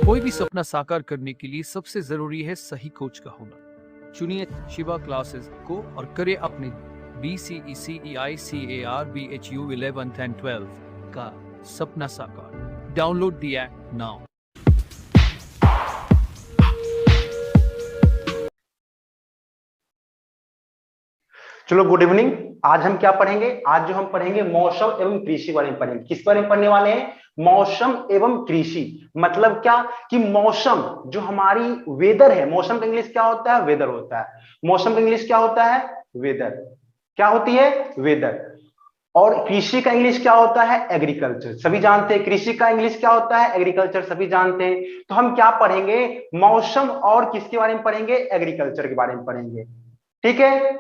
कोई भी सपना साकार करने के लिए सबसे जरूरी है सही कोच का होना। चुनिए शिवा क्लासेस को और करें अपने BCECEICARBHU 11th and 12th का सपना साकार। Download the app now. चलो गुड इवनिंग। आज हम क्या पढ़ेंगे? आज जो हम पढ़ेंगे मौसम एवं कृषि के बारे में पढ़ेंगे। किस बारे में पढ़ने वाले हैं? मौसम एवं कृषि। मतलब क्या कि मौसम जो हमारी वेदर है, मौसम का इंग्लिश क्या होता है? वेदर होता है। मौसम का इंग्लिश क्या होता है? वेदर। क्या होती है? वेदर। और कृषि का इंग्लिश क्या होता है? एग्रीकल्चर। सभी जानते हैं कृषि का इंग्लिश क्या होता है? एग्रीकल्चर। सभी जानते हैं। तो हम क्या पढ़ेंगे? मौसम और किसके बारे में पढ़ेंगे? एग्रीकल्चर के बारे में पढ़ेंगे। ठीक है।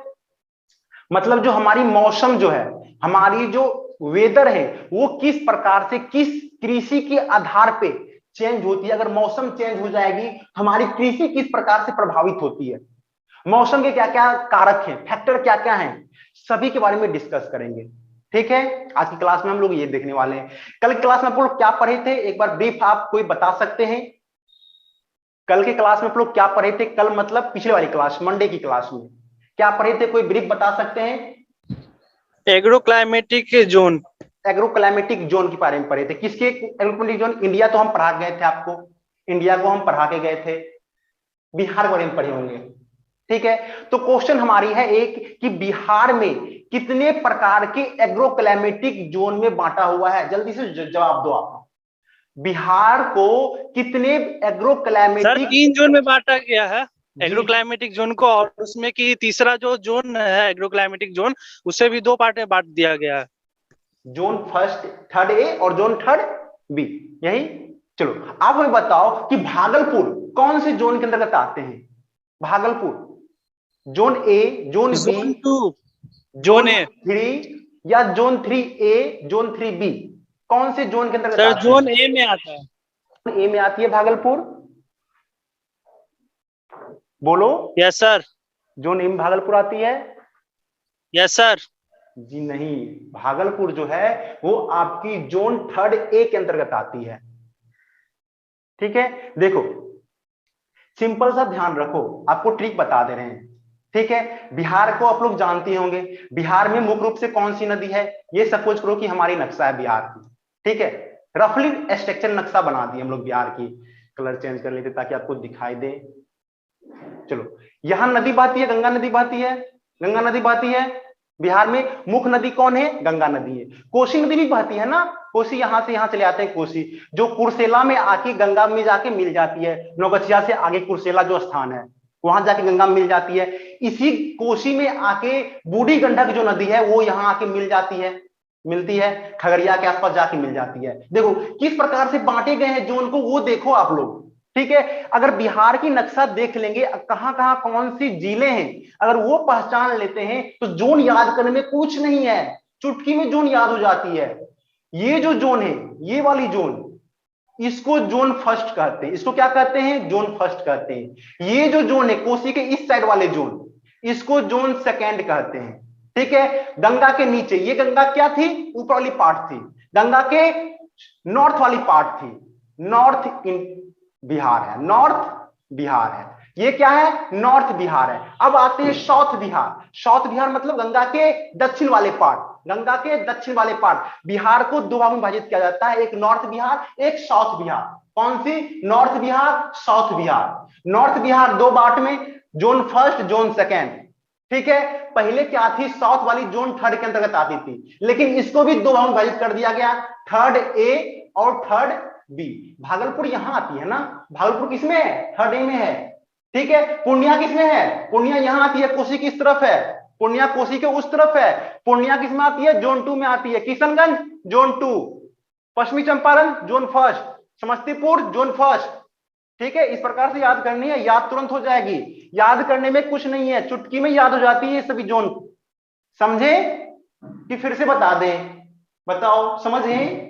मतलब जो हमारी मौसम जो है, हमारी जो वेदर है, वो किस प्रकार से किस कृषि के आधार पे चेंज होती है। अगर मौसम चेंज हो जाएगी तो हमारी कृषि किस प्रकार से प्रभावित होती है। मौसम के क्या क्या कारक हैं, फैक्टर क्या क्या हैं, सभी के बारे में डिस्कस करेंगे। ठीक है। आज की क्लास में हम लोग ये देखने वाले हैं। कल की क्लास में आप लोग क्या पढ़े थे, एक बार ब्रीफ आप कोई बता सकते हैं? कल के क्लास में आप लोग क्या पढ़े थे? कल मतलब पिछले वाली क्लास, मंडे की क्लास में क्या पढ़े थे? कोई ब्रीफ बता सकते हैं? Agro climatic zone. Agro climatic zone के बारे में पढ़े थे। किसके एग्रो क्लाइमेटिक जोन? इंडिया तो हम पढ़ा गए थे आपको, इंडिया को हम पढ़ा के गए थे। बिहार के बारे में पढ़े होंगे। ठीक है। तो क्वेश्चन हमारी है एक कि बिहार में कितने प्रकार के एग्रो क्लाइमेटिक जोन में बांटा हुआ है? जल्दी से जवाब दो आप। बिहार को कितने एग्रो क्लाइमेटिक 3 जोन में बांटा गया है एग्रो क्लाइमेटिक जोन को, और उसमें की तीसरा जो जोन है एग्रो क्लाइमेटिक जोन, उसे भी 2 पार्ट में बांट दिया गया है। जोन फर्स्ट थर्ड ए और जोन थर्ड बी, यही। चलो आप हमें बताओ कि भागलपुर कौन से जोन के अंतर्गत आते हैं? Bhagalpur zone A, zone B, zone 2, zone 3 या जोन 3A, जोन 3B, कौन से जोन के अंतर्गत आते हैं? जोन ए में आता है। ए में आती है भागलपुर। बोलो। Yes sir. जोन ए में भागलपुर आती है। Yes sir. जी नहीं, भागलपुर जो है वो आपकी जोन थर्ड ए के अंतर्गत आती है। ठीक है। देखो सिंपल सा ध्यान रखो, आपको ट्रिक बता दे रहे हैं। ठीक है। बिहार को आप लोग जानते होंगे। बिहार में मुख्य रूप से कौन सी नदी है? ये सपोज करो कि हमारी नक्शा है बिहार की। ठीक है। रफली स्ट्रक्चर नक्शा बना दिए हम लोग बिहार की। कलर चेंज कर लेते ताकि आपको दिखाई दे। चलो यहां नदी बहती है, गंगा नदी बहती है। गंगा नदी बहती है। बिहार में मुख्य नदी कौन है? गंगा नदी है। कोसी नदी भी बहती है ना। कोसी यहां से यहां चले आते हैं। कोसी जो कुर्सेला में आके गंगा में जाके मिल जाती है। नौगछिया से आगे कुर्सेला जो स्थान है, वहां जाके गंगा मिल जाती है। इसी कोसी में आके बूढ़ी गंडक जो नदी है वो यहां आके मिल जाती है, मिलती है। खगड़िया के आसपास जाके मिल जाती है। देखो किस प्रकार से बांटे गए हैं जोन को, वो देखो आप लोग। ठीक है। अगर बिहार की नक्शा देख लेंगे, कहां कहां कौन सी जिले हैं, अगर वो पहचान लेते हैं तो जोन याद करने में कुछ नहीं है, चुटकी में जोन याद हो जाती है। ये जो जोन है, ये वाली जोन, इसको जोन फर्स्ट कहते हैं। इसको क्या कहते हैं? जोन फर्स्ट कहते हैं। ये जो जोन है कोसी के इस साइड वाले जोन, इसको जोन सेकेंड कहते हैं। ठीक है। गंगा के नीचे, ये गंगा क्या थी? ऊपर वाली पार्ट थी। गंगा के नॉर्थ वाली पार्ट थी, नॉर्थ इन बिहार है, नॉर्थ बिहार है। ये क्या है? नॉर्थ बिहार है। अब आते हैं साउथ बिहार। साउथ बिहार मतलब गंगा के दक्षिण वाले पार्ट। गंगा के दक्षिण वाले पार्ट। बिहार को 2 भाग में विभाजित किया जाता है, एक नॉर्थ बिहार, एक साउथ बिहार। कौन सी? North Bihar, south Bihar. North Bihar 2 part में, जोन फर्स्ट, जोन सेकेंड। ठीक है। पहले क्या थी? साउथ वाली जोन थर्ड के अंतर्गत आती थी, लेकिन इसको भी 2 भाग में विभाजित कर दिया गया, थर्ड ए और थर्ड बी। भागलपुर यहां आती है ना। भागलपुर किसमें है? थर्ड ए में है। ठीक है। पूर्णिया किसमें है? पूर्णिया यहां आती है। कोसी किस तरफ है? पूर्णिया कोसी के उस तरफ है। पूर्णिया किसमें आती है? जोन 2 में आती है। किशनगंज जोन 2, पश्चिमी Champaran zone first, Samastipur zone first. ठीक है। इस प्रकार से याद करनी है, याद तुरंत हो जाएगी। याद करने में कुछ नहीं है, चुटकी में याद हो जाती है ये सभी जोन। समझे कि फिर से बता दें? बताओ, समझे?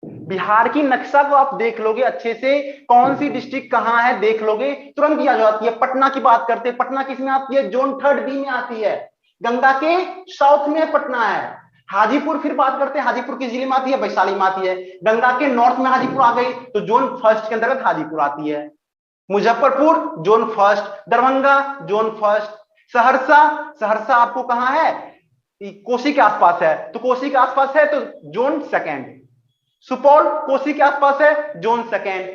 बिहार की नक्शा को आप देख लोगे अच्छे से, कौन सी डिस्ट्रिक्ट कहां है देख लोगे, तुरंत याद हो जाती है। पटना की बात करते हैं, पटना किस में आती है? जोन थर्ड बी में आती है। गंगा के साउथ में पटना है। हाजीपुर फिर बात करते हैं, हाजीपुर किस जिले में आती है? वैशाली में आती है। गंगा के नॉर्थ में हाजीपुर आ गई तो जोन फर्स्ट के अंतर्गत हाजीपुर आती है। Muzaffarpur zone first, Darbhanga zone first, Saharsa, Saharsa आपको कहां है? कोसी के आसपास है तो कोसी के आसपास है तो जोन सेकेंड। सुपौल कोसी के आसपास है, जोन सेकेंड।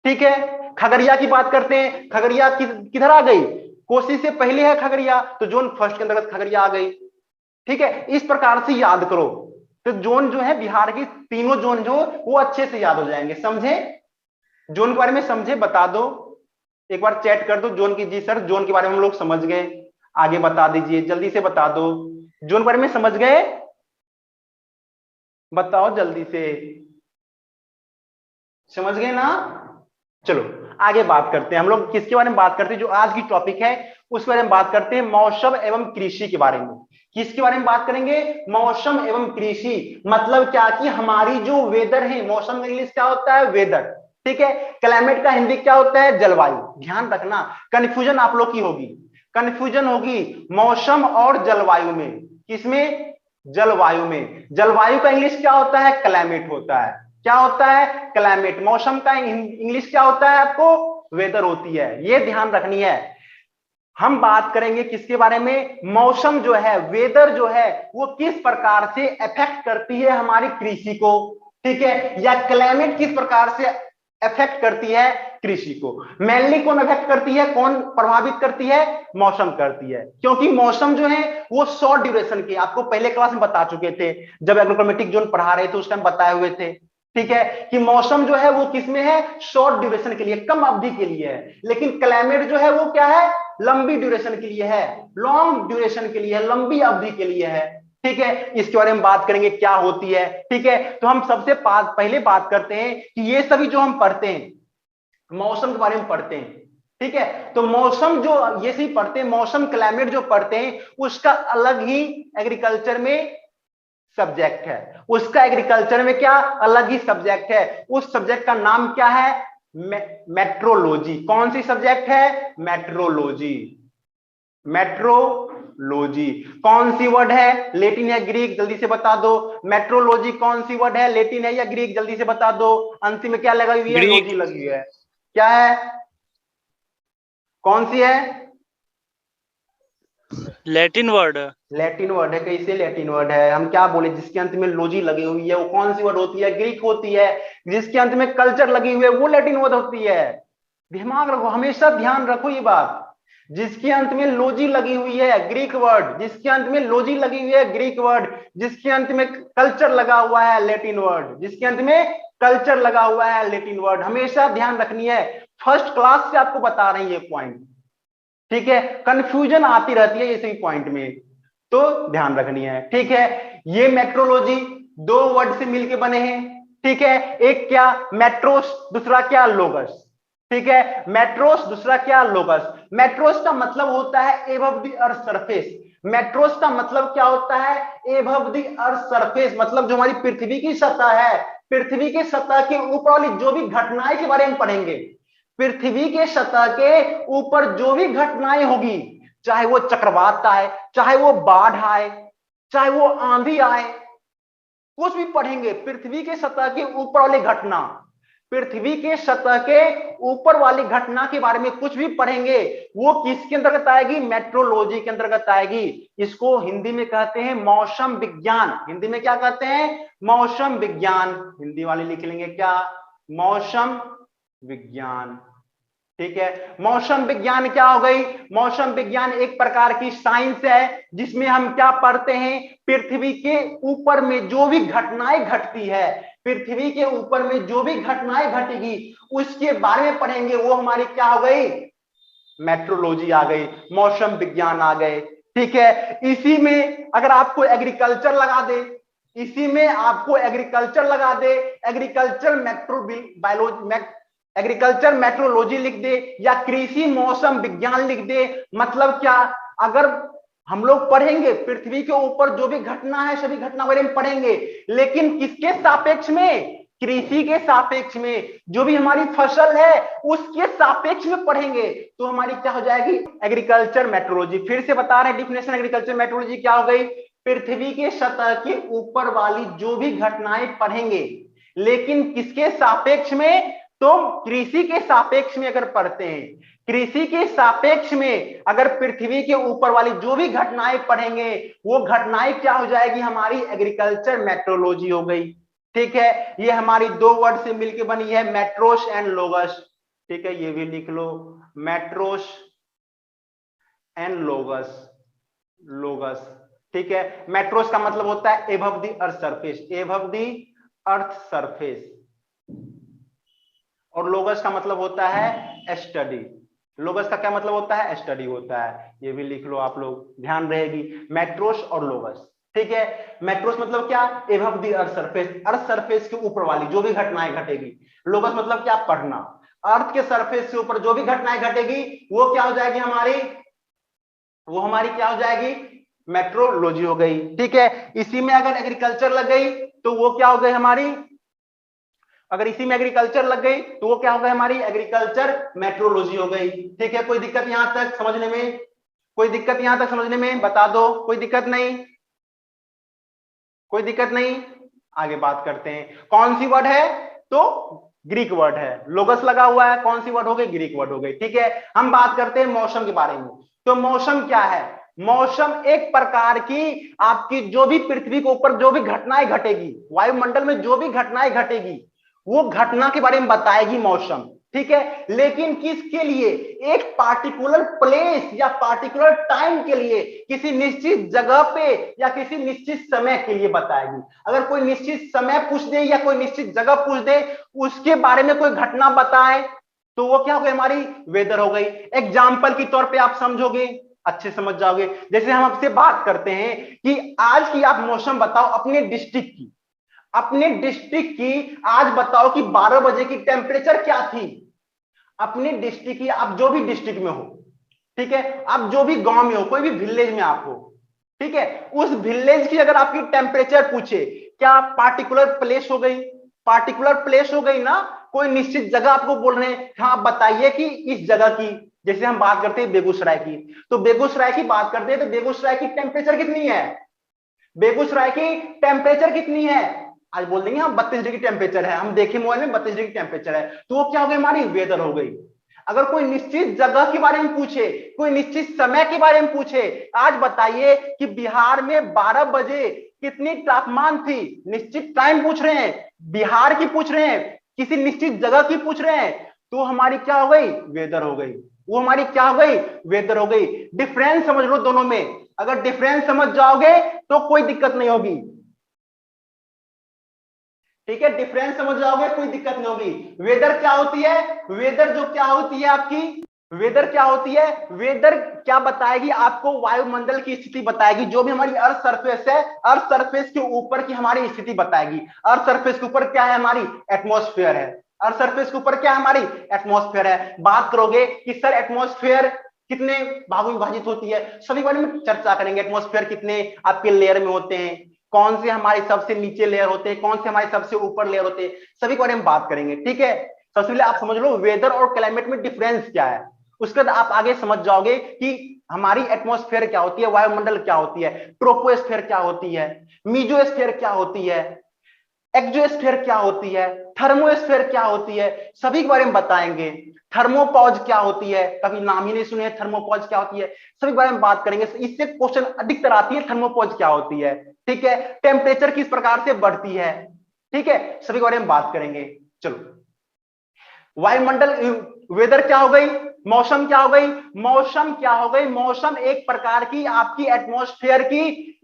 ठीक है, खगड़िया की बात करते हैं, खगड़िया किधर आ गई? कोसी से पहले है खगड़िया तो जोन फर्स्ट के अंतर्गत खगड़िया आ गई। ठीक है, इस प्रकार से याद करो तो जोन जो है बिहार की तीनों जोन जो वो अच्छे से याद हो जाएंगे। समझे? जोन के बारे में समझे? बता दो एक बार, चैट कर दो जोन की। जी सर जोन के बारे में हम लोग समझ गए, आगे बता दीजिए, जल्दी से बता दो। जोन के बारे में समझ गए? बताओ जल्दी से, समझ गए ना? चलो आगे बात करते हैं। हम लोग किसके बारे में बात करते हैं? जो आज की टॉपिक है उसके बारे में बात करते हैं, मौसम एवं कृषि के बारे में। किसके बारे में बात करेंगे? मौसम एवं कृषि। मतलब क्या कि हमारी जो वेदर है, मौसम का इंग्लिश क्या होता है? वेदर। ठीक है, क्लाइमेट का हिंदी क्या होता है? जलवायु। ध्यान रखना, कंफ्यूजन आप लोग की होगी, कंफ्यूजन होगी मौसम और जलवायु में। किसमें? जलवायु में। जलवायु का इंग्लिश क्या होता है? क्लाइमेट होता है। क्या होता है? क्लाइमेट। मौसम का इंग्लिश क्या होता है आपको? वेदर होती है। ये ध्यान रखनी है। हम बात करेंगे किसके बारे में? मौसम जो है, वेदर जो है, वो किस प्रकार से अफेक्ट करती है हमारी कृषि को। ठीक है, या क्लाइमेट किस प्रकार से अफेक्ट करती है कृषि को। मेनली कौन अफेक्ट करती है, कौन प्रभावित करती है? मौसम करती है। क्योंकि मौसम जो है वो शॉर्ट ड्यूरेशन की, आपको पहले क्लास में बता चुके थे जब एग्रोक्लाइमेटिक जोन पढ़ा रहे थे उस टाइम बताए हुए थे। ठीक है, कि मौसम जो है वो किसमें है? शॉर्ट ड्यूरेशन के लिए, कम अवधि के लिए है। लेकिन क्लाइमेट जो है वो क्या है? लंबी ड्यूरेशन के लिए है, लॉन्ग ड्यूरेशन के लिए है, लंबी अवधि के लिए है। ठीक है, इसके बारे में बात करेंगे क्या होती है। ठीक है, तो हम सबसे पहले बात करते हैं कि ये सभी जो हम पढ़ते हैं मौसम के बारे में पढ़ते हैं। ठीक है, तो मौसम जो ये सभी पढ़ते हैं, मौसम क्लाइमेट जो पढ़ते हैं, उसका अलग ही एग्रीकल्चर में सब्जेक्ट है। उसका एग्रीकल्चर में क्या अलग ही सब्जेक्ट है। उस सब्जेक्ट का नाम क्या है? मेट्रोलॉजी। कौन सी सब्जेक्ट है? मेट्रोलॉजी। मेट्रोलॉजी कौन सी वर्ड है? लैटिन या ग्रीक? जल्दी से बता दो। मेट्रोलॉजी कौन सी वर्ड है? लैटिन है या ग्रीक? जल्दी से बता दो। अंतिम में क्या लगी हुई है? लॉजी लगी हुई है। क्या है? कौन सी है? Latin word. लैटिन वर्ड है। कैसे लैटिन वर्ड है? हम क्या बोले, जिसके अंत में लॉजी लगी हुई है वो कौन सी वर्ड होती है? ग्रीक होती है। जिसके अंत में कल्चर लगी हुई है वो लैटिन वर्ड होती है। दिमाग रखो, हमेशा ध्यान रखो ये बात। जिसके अंत में लॉजी लगी हुई है ग्रीक वर्ड, जिसके अंत में लॉजी लगी हुई है ग्रीक वर्ड, जिसके अंत में कल्चर लगा हुआ है लैटिन वर्ड, जिसके अंत में कल्चर लगा हुआ है लैटिन वर्ड। हमेशा ध्यान रखनी है, फर्स्ट क्लास से आपको बता रही है पॉइंट। ठीक है, कंफ्यूजन आती रहती है ये सभी पॉइंट में, तो ध्यान रखनी है। ठीक है, ये मेट्रोलॉजी दो वर्ड से मिलके बने हैं। ठीक है, एक क्या? मेट्रोस, दूसरा क्या? लोगस। ठीक है, मेट्रोस, दूसरा क्या? लोगस। मेट्रोस का मतलब होता है above the earth surface. Metros का मतलब क्या होता है? एबव द अर्थ सरफेस, मतलब जो हमारी पृथ्वी की सतह है, पृथ्वी की सतह के ऊपर वाली जो भी घटनाएं के बारे में पढ़ेंगे। पृथ्वी के सतह के ऊपर जो भी घटनाएं होगी, चाहे वो चक्रवात आए, चाहे वो बाढ़ आए, चाहे वो आंधी आए, कुछ भी पढ़ेंगे पृथ्वी के सतह के ऊपर वाली घटना, पृथ्वी के सतह के ऊपर वाली घटना के बारे में कुछ भी पढ़ेंगे, वो किसके अंतर्गत आएगी? मेट्रोलॉजी के अंतर्गत आएगी। इसको हिंदी में कहते हैं मौसम विज्ञान। हिंदी में क्या कहते हैं? मौसम विज्ञान। हिंदी वाले लिख लेंगे क्या? मौसम विज्ञान। ठीक है, मौसम विज्ञान क्या हो गई? मौसम विज्ञान एक प्रकार की साइंस है जिसमें हम क्या पढ़ते हैं? पृथ्वी के ऊपर में जो भी घटनाएं घटती है, पृथ्वी के ऊपर में जो भी घटनाएं घटेगी उसके बारे में पढ़ेंगे। वो हमारी क्या हो गई? मेट्रोलॉजी आ गई, मौसम विज्ञान आ गए। ठीक है, इसी में अगर आपको एग्रीकल्चर लगा दे, इसी में आपको एग्रीकल्चर लगा दे, एग्रीकल्चर मेट्रोलॉजी लिख दे या कृषि मौसम विज्ञान लिख दे, मतलब क्या? अगर हम लोग पढ़ेंगे पृथ्वी के ऊपर जो भी घटना है सभी घटना बारे में पढ़ेंगे, लेकिन किसके सापेक्ष में? कृषि के सापेक्ष में। जो भी हमारी फसल है उसके सापेक्ष में पढ़ेंगे तो हमारी क्या हो जाएगी? Agriculture metrology. फिर से बता रहे हैं डिफिनेशन, एग्रीकल्चर मेट्रोलॉजी क्या हो गई? पृथ्वी के सतह के ऊपर वाली जो भी घटनाएं पढ़ेंगे, लेकिन किसके सापेक्ष में, तो कृषि के सापेक्ष में अगर पढ़ते हैं, कृषि के सापेक्ष में अगर पृथ्वी के ऊपर वाली जो भी घटनाएं पढ़ेंगे, वो घटनाएं क्या हो जाएगी, हमारी एग्रीकल्चर मेट्रोलॉजी हो गई। ठीक है, ये हमारी दो वर्ड से मिलकर बनी है, मेट्रोस एंड लोगस। ठीक है, ये भी लिख लो, मेट्रोस एंड लोगस, लोगस। ठीक है, मेट्रोस का मतलब होता है above the earth surface, above the earth surface, और लोगस का मतलब होता है स्टडी। लोगस का क्या मतलब होता है, स्टडी होता है। ये भी लिख लो आप लोग, ध्यान रहेगी, मेट्रोस और लोगस। ठीक है, मेट्रोस मतलब क्या, above the earth surface, earth surface के ऊपर वाली जो भी घटनाएं घटेगी। लोगस मतलब क्या, पढ़ना, अर्थ के सरफेस से ऊपर जो भी घटनाएं घटेगी वो क्या हो जाएगी हमारी, वो हमारी क्या हो जाएगी, मेट्रोलॉजी हो गई। ठीक है, इसी में अगर एग्रीकल्चर लग गई तो वो क्या हो गई हमारी, अगर इसी में एग्रीकल्चर लग गई तो वो क्या हो गई हमारी, एग्रीकल्चर मेट्रोलॉजी हो गई। ठीक है, कोई दिक्कत यहां तक समझने में, कोई दिक्कत यहां तक समझने में, बता दो, कोई दिक्कत नहीं, कोई दिक्कत नहीं। आगे बात करते हैं, कौन सी वर्ड है, तो ग्रीक वर्ड है, लोगस लगा हुआ है, कौन सी वर्ड हो गई, ग्रीक वर्ड हो गई। ठीक है, हम बात करते हैं मौसम के बारे में। तो मौसम क्या है, मौसम एक प्रकार की आपकी जो भी पृथ्वी के ऊपर जो भी घटनाएं घटेगी, वायुमंडल में जो भी घटनाएं घटेगी, वो घटना के बारे में बताएगी मौसम। ठीक है, लेकिन किसके लिए, एक पार्टिकुलर प्लेस या पार्टिकुलर टाइम के लिए, किसी निश्चित जगह पे या किसी निश्चित समय के लिए बताएगी। अगर कोई निश्चित समय पूछ दे या कोई निश्चित जगह पूछ दे, उसके बारे में कोई घटना बताए, तो वो क्या हो गई हमारी, वेदर हो गई। एग्जाम्पल के तौर पे आप समझोगे, अच्छे समझ जाओगे। जैसे हम आपसे बात करते हैं कि आज की आप मौसम बताओ अपने डिस्ट्रिक्ट की, अपने डिस्ट्रिक्ट की आज बताओ कि 12 बजे की टेम्परेचर क्या थी, अपने डिस्ट्रिक्ट की, आप जो भी डिस्ट्रिक्ट में हो, ठीक है, आप जो भी गांव में हो, कोई भी विलेज में आप हो, ठीक है, उस विलेज की अगर आपकी टेम्परेचर पूछे, क्या पार्टिकुलर प्लेस हो गई, पार्टिकुलर प्लेस हो गई ना, कोई निश्चित जगह आपको बोल रहे हैं, हाँ बताइए कि इस जगह की। जैसे हम बात करते हैं बेगूसराय की, तो बेगूसराय की बात करते हैं तो बेगूसराय की टेम्परेचर कितनी है, बेगूसराय की टेम्परेचर कितनी है, आज बोल देंगे हम 32 डिग्री टेम्परेचर है, हम देखे मोबाइल में 32 डिग्री टेम्परेचर है, तो वो क्या हो गई हमारी, वेदर हो गई। अगर कोई निश्चित जगह के बारे में पूछे, कोई निश्चित समय के बारे में पूछे, आज बताइए कि बिहार में 12 बजे कितनी तापमान थी, निश्चित टाइम पूछ रहे हैं, बिहार की पूछ रहे हैं, किसी निश्चित जगह की पूछ रहे हैं, तो हमारी क्या हो गई, वेदर हो गई। वो हमारी क्या हो गई, वेदर हो गई। डिफरेंस समझ लो दोनों में, अगर डिफरेंस समझ जाओगे तो कोई दिक्कत नहीं होगी। ठीक है, डिफरेंस समझ जाओगे कोई दिक्कत नहीं होगी। वेदर क्या होती है, वेदर जो क्या होती है आपकी, वेदर क्या होती है, वेदर क्या बताएगी आपको, वायुमंडल की स्थिति बताएगी, जो भी हमारी अर्थ सरफेस है, अर्थ सरफेस के ऊपर की हमारी स्थिति बताएगी। अर्थ सरफेस के ऊपर क्या है हमारी, एटमॉस्फेयर है, अर्थ सरफेस के ऊपर क्या है हमारी, एटमॉस्फेयर है। बात करोगे कि सर एटमॉस्फेयर कितने भागों में विभाजित होती है, सभी बारे में चर्चा करेंगे। एटमॉस्फेयर कितने आपके लेयर में होते हैं, कौन से हमारे सबसे नीचे लेयर होते हैं, कौन से हमारे सबसे ऊपर लेयर होते हैं, सभी के बारे में बात करेंगे। ठीक है, सबसे पहले आप समझ लो वेदर और क्लाइमेट में डिफरेंस क्या है, उसके बाद आप आगे समझ जाओगे कि हमारी एटमॉस्फेयर क्या होती है, वायुमंडल क्या होती है, ट्रोपोस्फेयर क्या होती है, मीजोस्फेयर क्या होती है, एक्सोस्फेयर क्या होती है, थर्मोस्फेयर क्या होती है, सभी के बारे में बताएंगे। थर्मोपॉज क्या होती है, कभी नाम ही नहीं सुने, थर्मोपॉज क्या होती है, सभी के बारे में बात करेंगे। इससे क्वेश्चन अधिकतर आती है, थर्मोपॉज क्या होती है, ठीक है, टेम्परेचर किस प्रकार से बढ़ती है, ठीक है, सभी के बारे में बात करेंगे। चलो, वायुमंडल, वेदर क्या हो गई, मौसम क्या हो गई, मौसम क्या हो गई, मौसम एक प्रकार की आपकी एटमॉस्फेयर की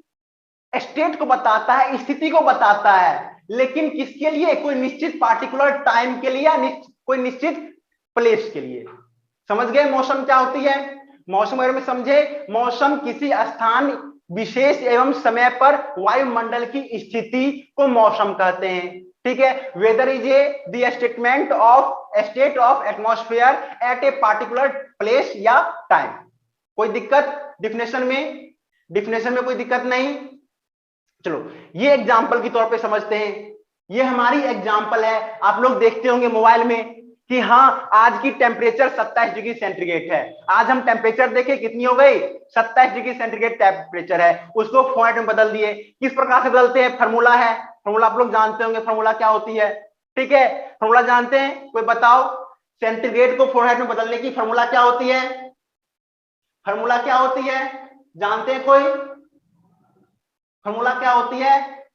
स्टेट को बताता है, स्थिति को बताता है, लेकिन किसके लिए, कोई निश्चित पार्टिकुलर टाइम के लिए या कोई निश्चित प्लेस के लिए। समझ गए मौसम क्या होती है, मौसम बारे में समझे, मौसम किसी स्थान विशेष एवं समय पर वायुमंडल की स्थिति को मौसम कहते हैं। ठीक है, weather is a the statement of state of atmosphere at a particular place या टाइम। कोई दिक्कत डिफिनेशन में, डिफिनेशन में कोई दिक्कत नहीं। चलो, ये एग्जाम्पल के तौर पे समझते हैं, ये हमारी एग्जाम्पल है, आप लोग देखते होंगे मोबाइल में कि हाँ आज की टेम्परेचर 27 डिग्री सेंटीग्रेड है। आज हम टेम्परेचर देखें कितनी हो गई, 27 डिग्री सेंटीग्रेड टेम्परेचर है, उसको फॉर्मेट में बदल दिए। किस प्रकार से बदलते हैं, फार्मूला है, फार्मूला आप लोग जानते होंगे, फार्मूला क्या होती है, ठीक है, फार्मूला जानते हैं, कोई बताओ सेंटीग्रेड को फॉर्मेट में बदलने की फार्मूला क्या होती है, फार्मूला क्या होती है, जानते हैं कोई, फार्मूला क्या होती है,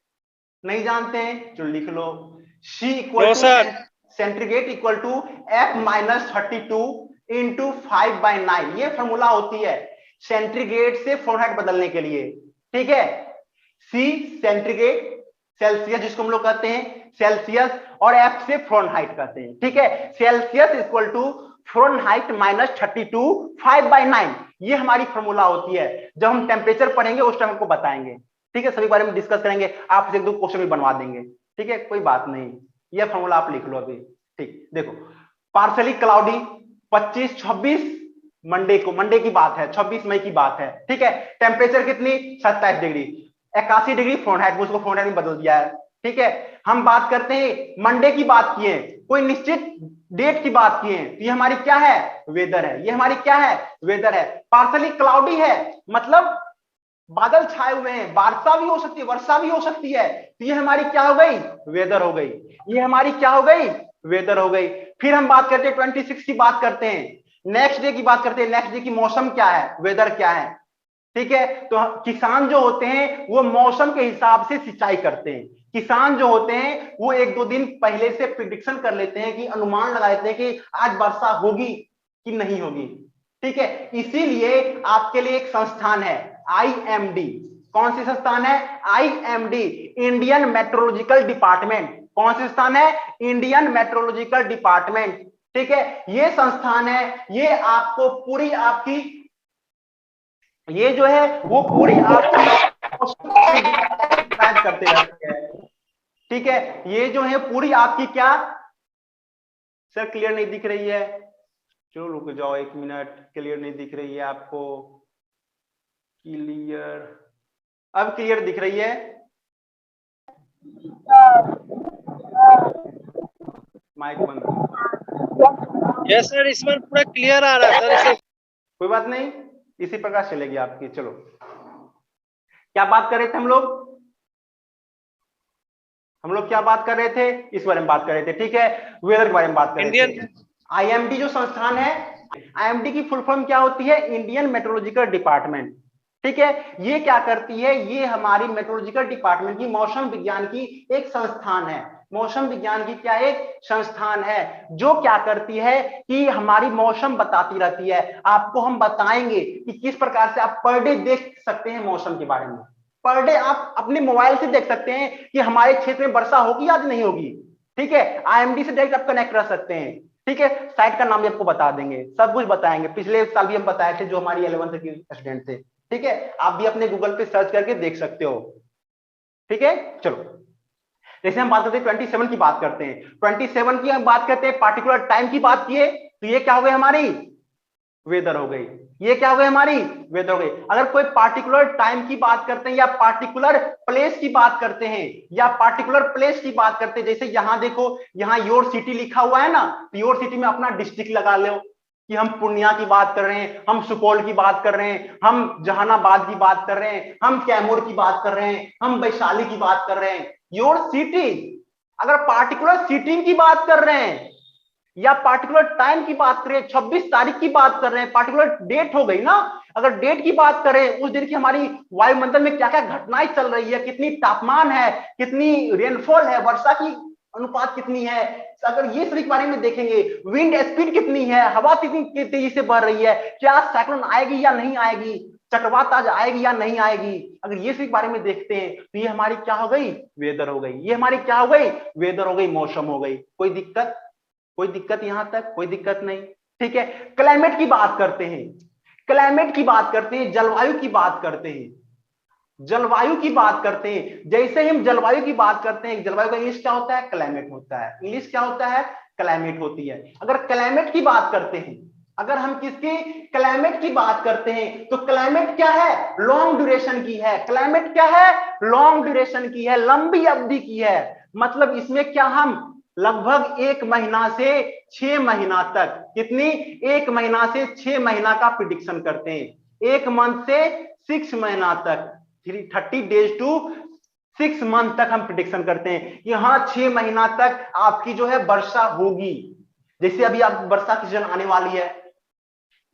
नहीं जानते हैं, चलो लिख लो, C equal to centigrade equal to F minus 32 into 5/9, ये फॉर्मूला होती है सेंटीग्रेड से फॉर्मेट बदलने के लिए, ठीक है। C सेंटीग्रेड, सेल्सियस जिसको हम लोग कहते हैं सेल्सियस, और F से फ़ारेनहाइट कहते हैं, ठीक है। Celsius equal to Fahrenheit minus 32 5/9, ये हमारी फॉर्मूला होती है। जब हम टेम्परेचर पढ़ेंगे उस टाइम आपको बताएंगे, ठीक है, सभी बारे में डिस्कस करेंगे, आपसे एक दो क्वेश्चन भी बनवा देंगे, ठीक है, कोई बात नहीं, ये फॉर्मूला आप लिख लो अभी, ठीक। देखो पार्शियली क्लाउडी 25-26 मंडे की बात है, 26 मई की बात है, ठीक है। टेम्परेचर कितनी 27 डिग्री, 81 डिग्री फ़ारेनहाइट, उसको फ़ारेनहाइट में बदल दिया है, ठीक है। हम बात करते हैं मंडे की बात किए, कोई निश्चित डेट की बात किए, तो ये हमारी क्या है, वेदर है, ये हमारी क्या है, वेदर है। पार्शियली क्लाउडी है मतलब बादल छाए हुए हैं, वर्षा भी हो सकती है, वर्षा भी हो सकती है, तो ये हमारी क्या हो गई, वेदर हो गई, ये हमारी क्या हो गई, वेदर हो गई। फिर हम बात करते हैं 26 की बात करते हैं, नेक्स्ट डे की बात करते हैं, नेक्स्ट डे की मौसम क्या है, वेदर क्या है, ठीक है। तो किसान जो होते हैं वो मौसम के हिसाब से सिंचाई करते हैं, किसान जो होते हैं वो 1-2 दिन पहले से प्रिडिक्शन कर लेते हैं, कि अनुमान लगा लेते हैं कि आज वर्षा होगी कि नहीं होगी, ठीक है। इसीलिए आपके लिए एक संस्थान है IMD, कौन सी संस्थान है, IMD, इंडियन मेट्रोलॉजिकल डिपार्टमेंट, कौन सी संस्थान है, इंडियन मेट्रोलॉजिकल डिपार्टमेंट, ठीक है। ये संस्थान है, ये आपको पूरी आपकी, ये जो है वो पूरी आपकी करते रहते हैं, ठीक है। ये जो है पूरी आपकी क्या, सर क्लियर नहीं दिख रही है, चलो रुक जाओ 1 मिनट, क्लियर नहीं दिख रही है आपको, क्लियर, अब क्लियर दिख रही है, माइक बंद, यस सर, इस बार पूरा क्लियर आ रहा है सर, इसे कोई बात नहीं, इसी प्रकार चलेगी आपकी। चलो क्या बात कर रहे थे हम लोग क्या बात कर रहे थे, इस बारे में बात कर रहे थे, ठीक है, वेदर के बारे में बात कर रहे थे। IMD जो संस्थान है, IMD की फुल फॉर्म क्या होती है, इंडियन मेट्रोलॉजिकल डिपार्टमेंट, ठीक है। ये क्या करती है, ये हमारी मेट्रोलॉजिकल डिपार्टमेंट की, मौसम विज्ञान की एक संस्थान है, मौसम विज्ञान की क्या एक संस्थान है, जो क्या करती है कि हमारी मौसम बताती रहती है। आपको हम बताएंगे कि किस प्रकार से आप पर डे देख सकते हैं मौसम के बारे में, पर डे आप अपने मोबाइल से देख सकते हैं कि हमारे क्षेत्र में वर्षा होगी या नहीं होगी, ठीक है। IMD से डायरेक्ट आप कनेक्ट कर सकते हैं, ठीक है। साइट का नाम भी आपको बता देंगे, सब कुछ बताएंगे, पिछले साल भी हम बताए थे, जो हमारी 11th के स्टूडेंट थे, ठीक है। आप भी अपने गूगल पे सर्च करके देख सकते हो, ठीक है। चलो जैसे हम बात करते हैं 27 की बात करते हैं, 27 की हम बात करते हैं, पार्टिकुलर टाइम की बात किए, तो ये क्या हो गई हमारी, वेदर हो गई, ये क्या हो गई हमारी, वेदर हो गई। अगर कोई पार्टिकुलर टाइम की बात करते हैं, या पार्टिकुलर प्लेस की बात करते हैं, या पार्टिकुलर प्लेस की बात करते हैं, जैसे यहां देखो, यहां योर सिटी लिखा हुआ है ना, तो योर सिटी में अपना डिस्ट्रिक्ट लगा लो, कि हम पूर्णिया की बात कर रहे हैं, हम सुपौल की बात कर रहे हैं, हम जहानाबाद की बात कर रहे हैं, हम कैमूर की बात कर रहे हैं, हम वैशाली की बात कर रहे हैं, योर सिटी। अगर पार्टिकुलर सिटी की बात कर रहे हैं, या पार्टिकुलर टाइम की बात करें, 26 तारीख की बात कर रहे हैं, पार्टिकुलर डेट हो गई ना, अगर डेट की बात करें, उस दिन की हमारी वायुमंडल में क्या क्या घटनाएं चल रही है, कितनी तापमान है, कितनी रेनफॉल है, वर्षा की अनुपात कितनी है, अगर ये सभी के बारे में देखेंगे, विंड स्पीड कितनी है, हवा कितनी तेजी से बढ़ रही है, क्या साइक्लोन आएगी या नहीं आएगी, चक्रवात आज आएगी या नहीं आएगी, अगर ये सभी के बारे में देखते हैं, तो ये हमारी क्या हो गई, वेदर हो गई, ये हमारी क्या हो गई, वेदर हो गई, मौसम हो गई। कोई दिक्कत, कोई दिक्कत यहां तक, कोई दिक्कत नहीं, ठीक है। क्लाइमेट की बात करते हैं, क्लाइमेट की बात करते हैं, जलवायु की बात करते हैं, जलवायु की बात करते हैं। जैसे हम जलवायु की बात करते हैं, जलवायु का इंग्लिश क्या होता है, क्लाइमेट होता है, इंग्लिश क्या होता है, क्लाइमेट होती है। अगर क्लाइमेट की बात करते हैं, अगर हम किसकी, क्लाइमेट की बात करते हैं, तो क्लाइमेट क्या है, लॉन्ग ड्यूरेशन की है, क्लाइमेट क्या है, लॉन्ग ड्यूरेशन की है, लंबी अवधि की है। मतलब इसमें क्या हम लगभग 1 महीना से 6 महीना तक, कितनी, 1 महीना से 6 महीना का प्रिडिक्शन करते हैं। 1 मंथ से 6 महीना तक, 30 डेज टू 6 मंथ तक हम प्रिडिक्शन करते हैं। यहां 6 महीना तक आपकी जो है वर्षा होगी। जैसे अभी आप वर्षा की सीजन आने वाली है,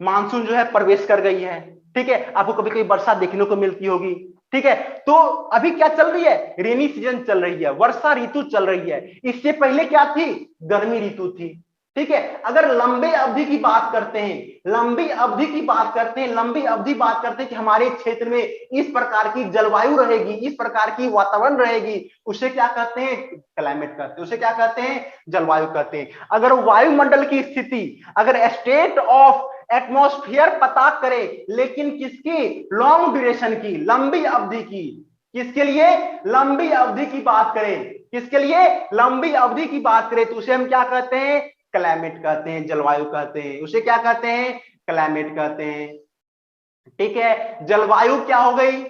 मानसून जो है प्रवेश कर गई है, ठीक है, आपको कभी कभी वर्षा देखने को मिलती होगी, ठीक है। तो अभी क्या चल रही है, रेनी सीजन चल रही है, वर्षा ऋतु चल रही है। इससे पहले क्या थी, गर्मी ऋतु थी, ठीक है। अगर लंबे अवधि की बात करते हैं, लंबी अवधि की बात करते हैं, लंबी अवधि बात करते हैं कि हमारे क्षेत्र में इस प्रकार की जलवायु रहेगी, इस प्रकार की वातावरण रहेगी, उसे क्या कहते हैं, क्लाइमेट कहते हैं, उसे क्या कहते हैं, जलवायु कहते हैं। अगर वायुमंडल की स्थिति, अगर स्टेट ऑफ एटमॉस्फेयर पता करे, लेकिन किसकी, लॉन्ग ड्यूरेशन की, लंबी अवधि की, किसके लिए, लंबी अवधि की बात करें, किसके लिए, लंबी अवधि की बात करें, तो उसे हम क्या कहते हैं, क्लाइमेट कहते हैं, जलवायु कहते हैं, उसे क्या कहते हैं, क्लाइमेट कहते हैं, ठीक है। जलवायु क्या हो गई,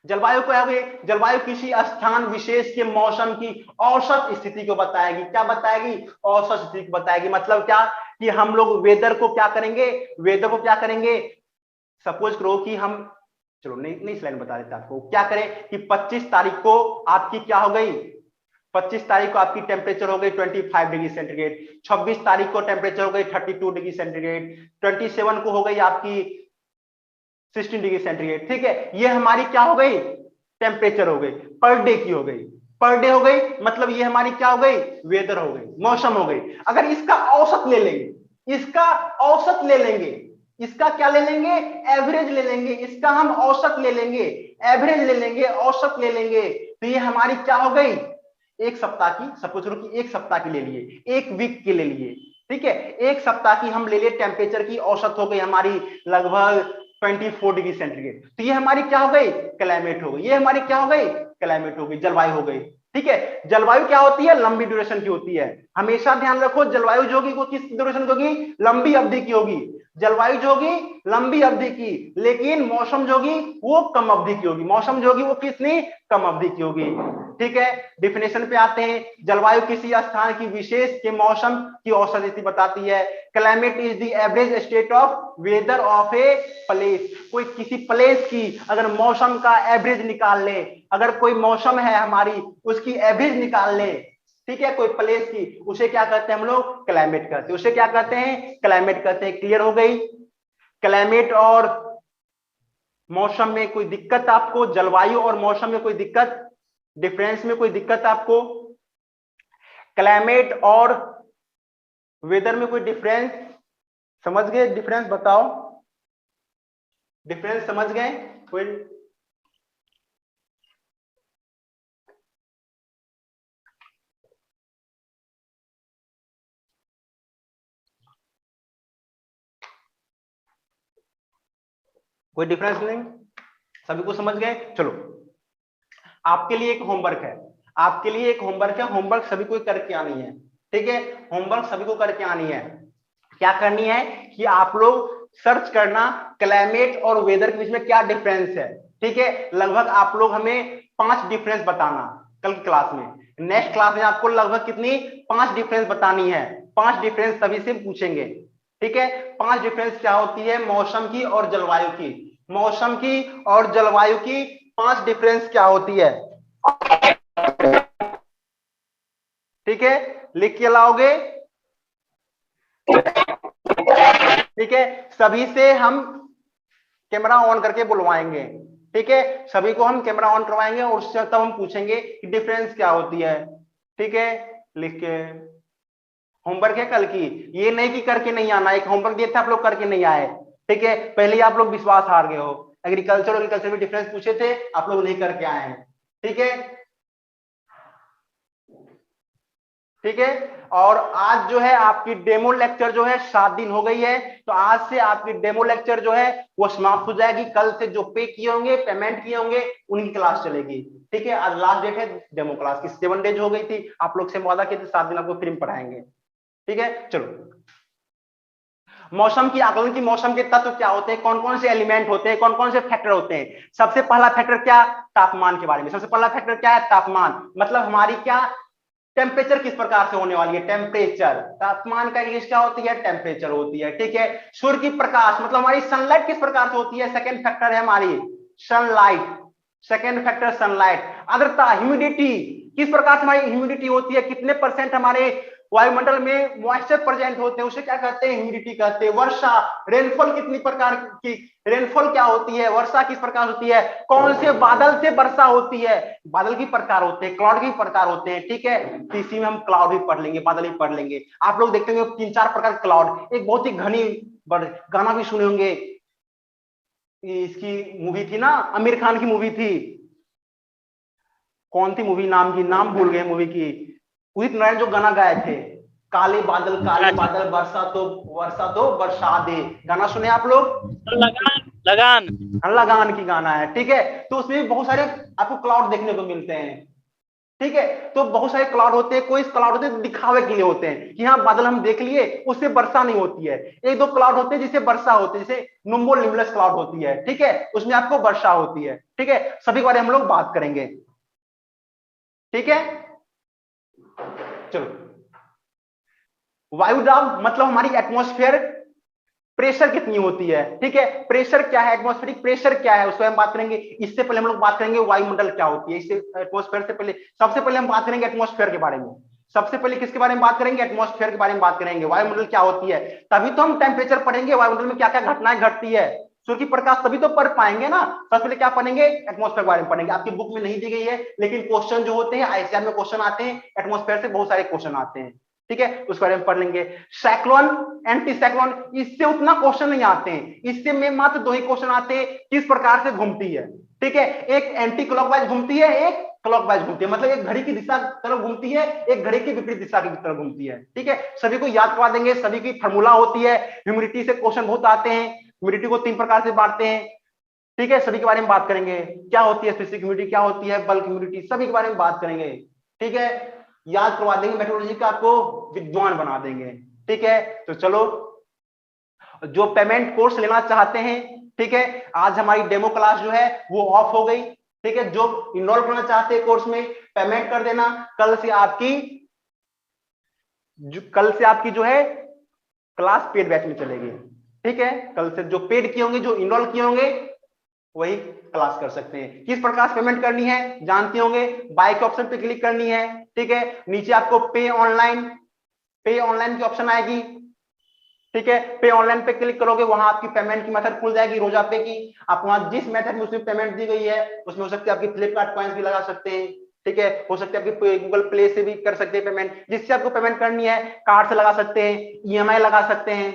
जलवायु क्या हो गई, जलवायु किसी स्थान विशेष के मौसम की औसत स्थिति को बताएगी। क्या बताएगी, औसत स्थिति को बताएगी। मतलब क्या, कि हम लोग वेदर को क्या करेंगे, वेदर को क्या करेंगे, सपोज करो कि हम, चलो नहीं स्लाइड बता देते आपको, क्या करें कि 25 तारीख को आपकी क्या हो गई, 25 तारीख को आपकी टेम्परेचर हो गई 25 डिग्री सेंटीग्रेड, 26 तारीख को टेम्परेचर हो गई 32 डिग्री सेंटीग्रेड, 27 को हो गई आपकी 16 डिग्री सेंटीग्रेड, ठीक है। ये हमारी क्या हो गई, टेम्परेचर हो गई, पर डे की हो गई, पर डे हो गई, मतलब ये हमारी क्या हो गई, वेदर हो गई, मौसम हो गई। अगर इसका औसत ले लेंगे, इसका औसत ले लेंगे, इसका क्या ले लेंगे, एवरेज ले लेंगे, इसका हम औसत ले लेंगे, एवरेज ले लेंगे, औसत ले लेंगे, तो ये हमारी क्या हो गई, एक सप्ताह की, सपोज करो कि एक सप्ताह की ले लिए, एक वीक के ले लिए, ठीक है, एक सप्ताह की हम ले लिए, टेम्परेचर की औसत हो गई हमारी लगभग 24 डिग्री सेंटीग्रेड, तो ये हमारी क्या हो गई, क्लाइमेट हो गई, ये हमारी क्या हो गई, क्लाइमेट हो गई, जलवायु हो गई, ठीक है। जलवायु क्या होती है, लंबी ड्यूरेशन की होती है। हमेशा ध्यान रखो, जलवायु जो होगी वो किस ड्यूरेशन की होगी, लंबी अवधि की होगी। जलवायु जो होगी लंबी अवधि की, लेकिन मौसम जो होगी वो कम अवधि की होगी, मौसम जो होगी वो कितनी, कम अवधि की होगी, ठीक है। डिफिनेशन पे आते हैं, जलवायु किसी स्थान की विशेष के मौसम की औसत स्थिति बताती है। Climate is the average state of weather of a place. कोई किसी प्लेस की अगर मौसम का एवरेज निकाल ले, अगर कोई मौसम है हमारी, उसकी एवरेज निकाल ले, ठीक है, कोई प्लेस की, उसे क्या कहते हैं हम लोग, क्लाइमेट कहते हैं, उसे क्या कहते हैं, क्लाइमेट कहते हैं। क्लियर हो गई। क्लाइमेट और मौसम में कोई दिक्कत आपको, जलवायु और मौसम में कोई दिक्कत, डिफरेंस में कोई दिक्कत आपको, क्लाइमेट और वेदर में कोई डिफरेंस, समझ गए डिफरेंस, बताओ डिफरेंस समझ गए कोई, कोई डिफरेंस नहीं, सभी को समझ गए। चलो आपके लिए एक होमवर्क है, आपके लिए एक होमवर्क है, होमवर्क सभी को करके आनी है, ठीक है, होमवर्क सभी को करके आनी है। क्या करनी है कि आप लोग सर्च करना क्लाइमेट और वेदर के बीच में क्या डिफरेंस है, ठीक है। लगभग आप लोग हमें 5 डिफरेंस बताना कल की क्लास में। नेक्स्ट क्लास में आपको लगभग कितनी, 5 डिफरेंस बतानी है। 5 डिफरेंस सभी से पूछेंगे, ठीक है। 5 डिफरेंस क्या होती है, मौसम की और जलवायु की, मौसम की और जलवायु की 5 डिफरेंस क्या होती है, ठीक है, लिख के लाओगे, ठीक है। सभी से हम कैमरा ऑन करके बुलवाएंगे, ठीक है, सभी को हम कैमरा ऑन करवाएंगे और उससे तब हम पूछेंगे कि डिफरेंस क्या होती है, ठीक है। लिख के, होमवर्क है कल की, ये नहीं कि करके नहीं आना, एक होमवर्क दिया था आप लोग करके नहीं आए, ठीक है, पहले ही आप लोग विश्वास हार गए हो। एग्रीकल्चर में डिफरेंस पूछे थे, आप लोग नहीं करके आए हैं, ठीक है, ठीक है। और आज जो है आपकी डेमो लेक्चर जो है 7 दिन हो गई है, तो आज से आपकी डेमो लेक्चर जो है वो समाप्त हो जाएगी। कल से जो पे किए होंगे, पेमेंट किए होंगे, उनकी क्लास चलेगी, ठीक है। आज लास्ट डेट है डेमो क्लास की, 7 डेज हो गई थी, आप लोग से वादा किए थे 7 दिन आपको फ्री में पढ़ाएंगे, ठीक है। चलो मौसम की आकलन की, मौसम के तत्व क्या होते हैं, कौन कौन से एलिमेंट होते हैं, कौन कौन से फैक्टर होते हैं। सबसे पहला फैक्टर क्या, तापमान के बारे में, सबसे पहला फैक्टर क्या है, तापमान। मतलब हमारी क्या, टेम्परेचर किस प्रकार से होने वाली है, टेम्परेचर, तापमान का इंग्लिश क्या होती है, टेम्परेचर होती है, ठीक है। सूर्य की प्रकाश मतलब हमारी सनलाइट किस प्रकार से होती है, सेकंड फैक्टर है हमारी सनलाइट, सेकंड फैक्टर सनलाइट। आर्द्रता ह्यूमिडिटी किस प्रकार से हमारी ह्यूमिडिटी होती है, कितने परसेंट हमारे वायुमंडल में मॉइस्चर प्रेजेंट होते हैं, उसे क्या कहते हैं, ह्यूमिडिटी कहते हैं। वर्षा, रेनफॉल कितनी प्रकार की, रेनफॉल क्या होती है, वर्षा किस प्रकार होती है, कौन से बादल से वर्षा होती है, बादल की प्रकार होते हैं, क्लाउड की प्रकार होते हैं, ठीक है। तो इसी में हम क्लाउड भी पढ़ लेंगे, बादल भी पढ़ लेंगे। आप लोग देखते होंगे 3-4 प्रकार क्लाउड, एक बहुत ही घनी गाना भी सुने होंगे, इसकी मूवी थी ना, आमिर खान की मूवी थी, कौन थी मूवी, नाम भूल गए मूवी की, उदित नारायण जो गाना गाए थे, काले बादल वर्षा तो बरसा दे, गाना सुने आप लोग, लगान लगान की गाना है, ठीक है। तो उसमें बहुत सारे आपको क्लाउड देखने को मिलते हैं, ठीक है। तो बहुत सारे क्लाउड होते हैं, कोई क्लाउड होते हैं दिखावे के लिए होते हैं कि हाँ बादल हम देख लिए, उससे वर्षा नहीं होती है। एक दो क्लाउड होते हैं जिससे वर्षा होती है, जैसे नुम्बोनिम्बस क्लाउड होती है, ठीक है, उसमें आपको वर्षा होती है, ठीक है। सभी के बारे में हम लोग बात करेंगे, ठीक है। चलो, वायुदाब मतलब हमारी एटमॉस्फेयर प्रेशर कितनी होती है, ठीक है। प्रेशर क्या है, एटमॉस्फेरिक प्रेशर क्या है, उसको हम बात करेंगे। इससे पहले हम लोग बात करेंगे वायुमंडल क्या होती है, इससे एटमॉस्फेयर से पहले सबसे पहले हम बात करेंगे एटमॉस्फेयर के बारे में। सबसे पहले किसके बारे में बात करेंगे, एटमॉस्फेयर के बारे में बात करेंगे। वायुमंडल क्या होती है, तभी तो हम टेम्परेचर पढ़ेंगे, वायुमंडल में क्या क्या घटनाएं घटती है, सूर्य की प्रकाश, तभी तो पढ़ पाएंगे ना। सबसे पहले क्या पढ़ेंगे, एटमॉस्फेयर के बारे में पढ़ेंगे। आपकी बुक में नहीं दी गई है, लेकिन क्वेश्चन जो होते हैं आईसीआर में क्वेश्चन आते हैं, एटमॉस्फेयर से बहुत सारे क्वेश्चन आते हैं, ठीक है, उस बारे में पढ़ लेंगे। साइक्लोन, एंटी साइक्लोन, इससे उतना क्वेश्चन नहीं आते हैं, इससे में मात्र 2 ही क्वेश्चन आते हैं, किस प्रकार से घूमती है, ठीक है। एक एंटी क्लॉकवाइज घूमती है, एक क्लॉकवाइज घूमती है, मतलब एक घड़ी की दिशा की तरफ घूमती है, एक घड़ी की विपरीत दिशा की तरफ घूमती है, ठीक है। सभी को याद करवा देंगे, सभी की फार्मूला होती है। ह्यूमिडिटी से क्वेश्चन बहुत आते हैं, ह्यूमिडिटी को 3 प्रकार से बांटते हैं, ठीक है, सभी के बारे में बात करेंगे। क्या होती है स्पेसिफिक ह्यूमिडिटी, क्या होती है बल्क ह्यूमिडिटी, सभी के बारे में बात करेंगे, ठीक है। याद करवा देंगे, मेट्रोलॉजी का आपको विद्वान बना देंगे, ठीक है। तो चलो, जो पेमेंट कोर्स लेना चाहते हैं, ठीक है, आज हमारी डेमो क्लास जो है वो ऑफ हो गई, ठीक है। जो इनरोल करना चाहते हैं कोर्स में, पेमेंट कर देना। कल से आपकी जो है क्लास पेड बैच में चलेगी, ठीक है। कल से जो पेड किए होंगे, जो इनरोल किए होंगे, वही क्लास कर सकते हैं। किस प्रकार से पेमेंट करनी है जानते होंगे, बाय के ऑप्शन पे क्लिक करनी है, ठीक है। नीचे आपको पे ऑनलाइन की ऑप्शन आएगी, ठीक है। पे ऑनलाइन पे क्लिक करोगे, वहां आपकी पेमेंट की मेथड खुल जाएगी, रोजा पे की। आप वहां जिस मेथड में उसमें पेमेंट दी गई है, उसमें हो सकते हैं आपकी फ्लिपकार्ट कॉइन्स भी लगा सकते हैं, ठीक है। हो सकते हैं आपकी गूगल प्ले से भी कर सकते हैं पेमेंट, जिससे आपको पेमेंट करनी है। कार्ड से लगा सकते हैं, ईएमआई लगा सकते हैं,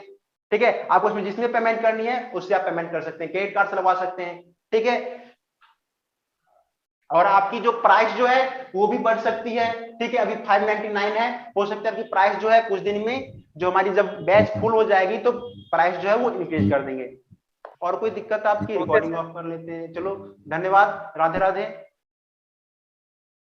ठीक है। आपको उसमें जिसमें पेमेंट करनी है उससे आप पेमेंट कर सकते हैं, क्रेडिट कार्ड से लगवा सकते हैं, ठीक है। और आपकी जो प्राइस जो है वो भी बढ़ सकती है, ठीक है। अभी 599 है, हो सकता है आपकी प्राइस जो है कुछ दिन में, जो हमारी जब बैच फुल हो जाएगी तो प्राइस जो है वो इंक्रीज कर देंगे। और कोई दिक्कत आपकी, रिकॉर्डिंग ऑफ कर लेते हैं। चलो, धन्यवाद, राधे राधे।